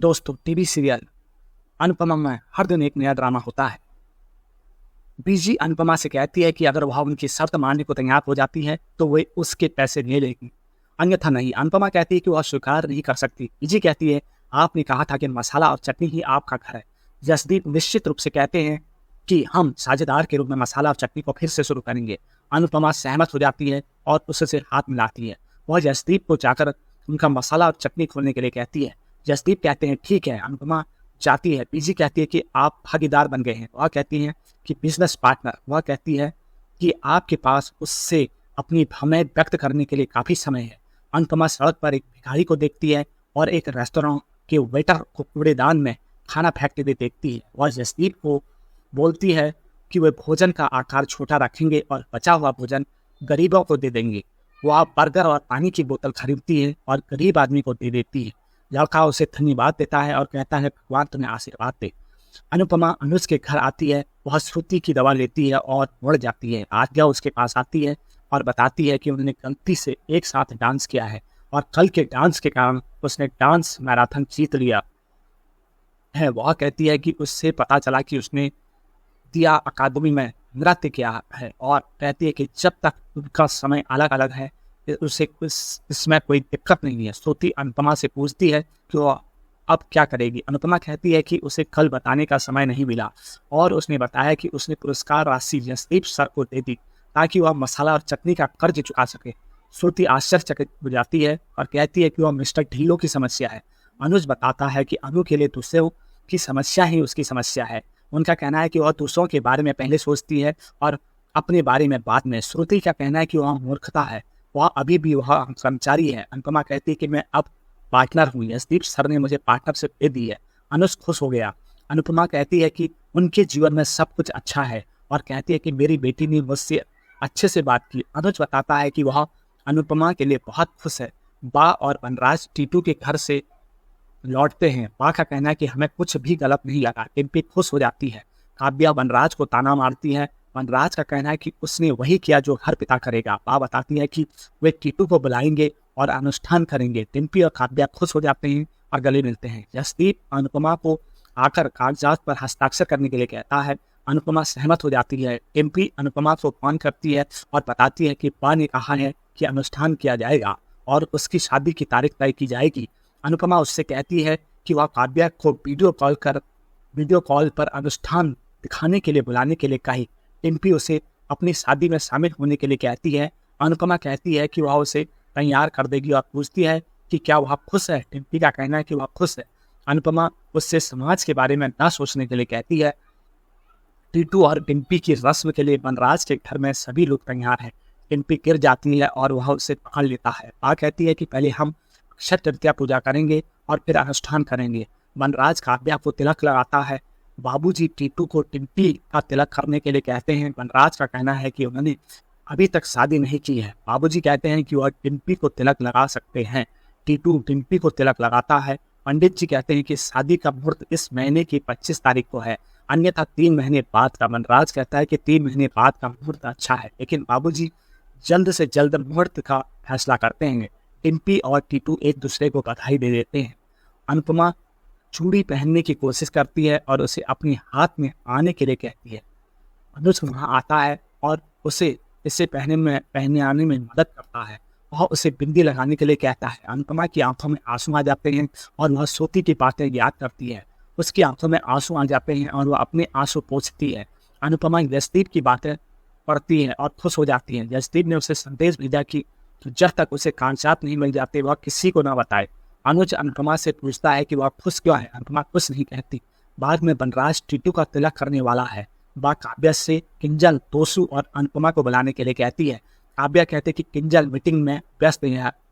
दोस्तों, TV serial Anupama में हर दिन एक नया ड्रामा होता है। बीजी अनुपमा से कहती है कि अगर वह उनकी शर्त मानने को तैयार हो जाती है तो वे उसके पैसे ले लेगी, अन्यथा नहीं। अनुपमा कहती है कि वह स्वीकार नहीं कर सकती। बीजी कहती है, आपने कहा था कि मसाला और चटनी ही आपका घर है। जसदीप निश्चित रूप से कहते हैं कि हम साझेदार के रूप में मसाला और चटनी को फिर से शुरू करेंगे। अनुपमा सहमत हो जाती है और उससे हाथ मिलाती है। वह जसदीप को जाकर उनका मसाला और चटनी खोलने के लिए कहती है। जसदीप कहते हैं ठीक है। अनुपमा जाती है। बीजी कहती है कि आप भागीदार बन गए हैं। वह कहती है कि बिजनेस पार्टनर। वह कहती है कि आपके पास उससे अपनी भावनाएं व्यक्त करने के लिए काफ़ी समय है। अनुपमा सड़क पर एक भिखारी को देखती है और एक रेस्टोरेंट के वेटर को कूड़ेदान में खाना फेंकते हुए देखती है। वह जसदीप को बोलती है कि वे भोजन का आकार छोटा रखेंगे और बचा हुआ भोजन गरीबों को दे देंगे। वह बर्गर और पानी की बोतल खरीदती है और गरीब आदमी को दे देती है। लड़का उसे धन्यवाद देता है और कहता है भगवान तुम्हें आशीर्वाद दे। अनुपमा अनुज के घर आती है। वह श्रुति की दवा लेती है और मुड़ जाती है। आज्ञा उसके पास आती है और बताती है कि उन्होंने गलती से एक साथ डांस किया है और कल के डांस के कारण उसने डांस मैराथन जीत लिया है। वह कहती है कि उससे पता चला कि उसने दिया अकादमी में नृत्य किया है और कहती है कि जब तक उनका समय अलग अलग है उसे इसमें कोई दिक्कत नहीं है। श्रुति अनुपमा से पूछती है कि वह अब क्या करेगी। अनुपमा कहती है कि उसे कल बताने का समय नहीं मिला और उसने बताया कि उसने पुरस्कार राशि जसदीप सर को दे दी ताकि वह मसाला और चटनी का कर्ज चुका सके। श्रुति आश्चर्यचकित हो जाती है और कहती है कि वह मिस्टर ढिल्लो की समस्या है। अनुज बताता है कि अनु के लिए दूसरों की समस्या ही उसकी समस्या है। उनका कहना है कि वह दूसरों के बारे में पहले सोचती है और अपने बारे में बाद में। श्रुति का कहना है कि वह मूर्खता है, वह अभी भी वह कर्मचारी है। अनुपमा कहती है कि मैं अब पार्टनर हूँ, जसदीप सर ने मुझे पार्टनरशिप दे दी है। अनुज खुश हो गया। अनुपमा कहती है कि उनके जीवन में सब कुछ अच्छा है और कहती है कि मेरी बेटी ने मुझसे अच्छे से बात की। अनुज बताता है कि वह अनुपमा के लिए बहुत खुश है। बा और वनराज टीटू के घर से लौटते हैं। बा का कहना है कि हमें कुछ भी गलत नहीं लगा। टिम्पी खुश हो जाती है। काव्या वनराज को ताना मारती है। वनराज का कहना है कि उसने वही किया जो हर पिता करेगा। बा बताती है कि वे टीटू को बुलाएंगे और अनुष्ठान करेंगे। टिम्पी और काव्या खुश हो जाते हैं और गले मिलते हैं। जसदीप अनुपमा को आकर कागजात पर हस्ताक्षर करने के लिए कहता है। अनुपमा सहमत हो जाती है। टिम्पी अनुपमा को फोन करती है और बताती है कि बा ने कहा है कि अनुष्ठान किया जाएगा और उसकी शादी की तारीख तय की जाएगी। अनुपमा उससे कहती है कि वह काव्या को वीडियो कॉल पर अनुष्ठान दिखाने के लिए बुलाने के लिए कही। टिम्पी उसे अपनी शादी में शामिल होने के लिए कहती है। अनुपमा कहती है कि वह उसे तैयार कर देगी और पूछती है कि क्या वह खुश है। टिम्पी का कहना है कि वह खुश है। अनुपमा उससे समाज के बारे में न सोचने के लिए कहती है। टीटू और टिम्पी की रस्म के लिए वनराज के घर में सभी लोग तैयार हैं। टिम्पी गिर जाती है और वह उसे पकड़ लेता है। बा कहती है कि पहले हम अक्षय तृतीया पूजा करेंगे और फिर अनुष्ठान करेंगे। वनराज काव्या को तिलक लगाता है। बाबूजी टीटू को टिम्पी का तिलक करने के लिए कहते हैं। वनराज का कहना है कि उन्होंने अभी तक शादी नहीं की है। बाबूजी कहते हैं कि वह टिम्पी को तिलक लगा सकते हैं। टीटू टिम्पी को तिलक लगाता है। पंडित जी कहते हैं कि शादी का मुहूर्त इस महीने की 25 तारीख को है, अन्यथा 3 महीने बाद का। वनराज कहता है कि 3 महीने बाद का मुहूर्त अच्छा है, लेकिन बाबूजी जल्द से जल्द मुहूर्त का फैसला करते हैं। टिम्पी और टीटू एक दूसरे को बधाई दे देते हैं। अनुपमा चूड़ी पहनने की कोशिश करती है और उसे अपने हाथ में आने के लिए कहती है। अनुज वहाँ आता है और उसे इसे पहने आने में मदद करता है। वह उसे बिंदी लगाने के लिए कहता है। अनुपमा की आंखों में आंसू आ जाते हैं और वह सोती की बातें याद करती है। उसकी आंखों में आंसू आ जाते हैं और वह अपने आंसू पोंछती है। अनुपमा जसदीप की बातें पढ़ती है और खुश हो जाती है। जसदीप ने उसे संदेश भेजा कि जब तक उसे कागजात नहीं मिल जाते वह किसी को न बताए। अनुज अनुपमा से पूछता है कि वह खुश क्यों है। अनुपमा खुश नहीं कहती। बाद में वनराज टीटू का तिलक करने वाला है। बा काव्या से किंजल, तोसू और अनुपमा को बुलाने के लिए कहती है। काव्या कहते कि किंजल मीटिंग में व्यस्त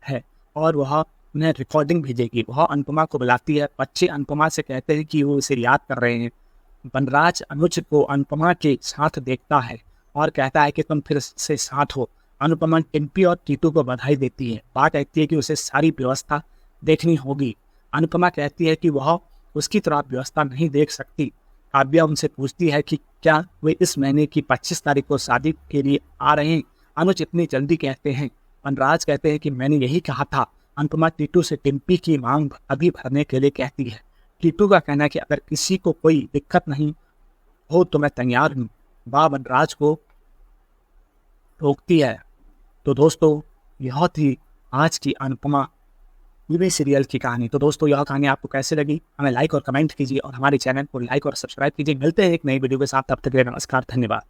है और वह उन्हें रिकॉर्डिंग भेजेगी। वह अनुपमा को बुलाती है। बच्चे अनुपमा से कहते हैं कि वो उसे याद कर रहे हैं। वनराज अनुज को अनुपमा के साथ देखता है और कहता है कि तुम फिर से साथ हो। अनुपमा टिम्पी और टीटू को बधाई देती है। बा कहती है कि उसे सारी व्यवस्था देखनी होगी। अनुपमा कहती है कि वह उसकी तरह व्यवस्था नहीं देख सकती। काव्या उनसे पूछती है कि क्या वे इस महीने की 25 तारीख को शादी के लिए आ रहे हैं। अनुज इतनी जल्दी कहते हैं। वनराज कहते हैं कि मैंने यही कहा था। अनुपमा टीटू से टिम्पी की मांग अभी भरने के लिए कहती है। टीटू का कहना है कि अगर किसी को कोई दिक्कत नहीं हो तो मैं तैयार हूँ। बावन राज को रोकती है। तो दोस्तों यह थी आज की अनुपमा टीवी सीरियल की कहानी। तो दोस्तों यह कहानी आपको कैसे लगी हमें लाइक और कमेंट कीजिए और हमारे चैनल को लाइक और सब्सक्राइब कीजिए। मिलते हैं एक नई वीडियो के साथ, तब तक के लिए नमस्कार, धन्यवाद।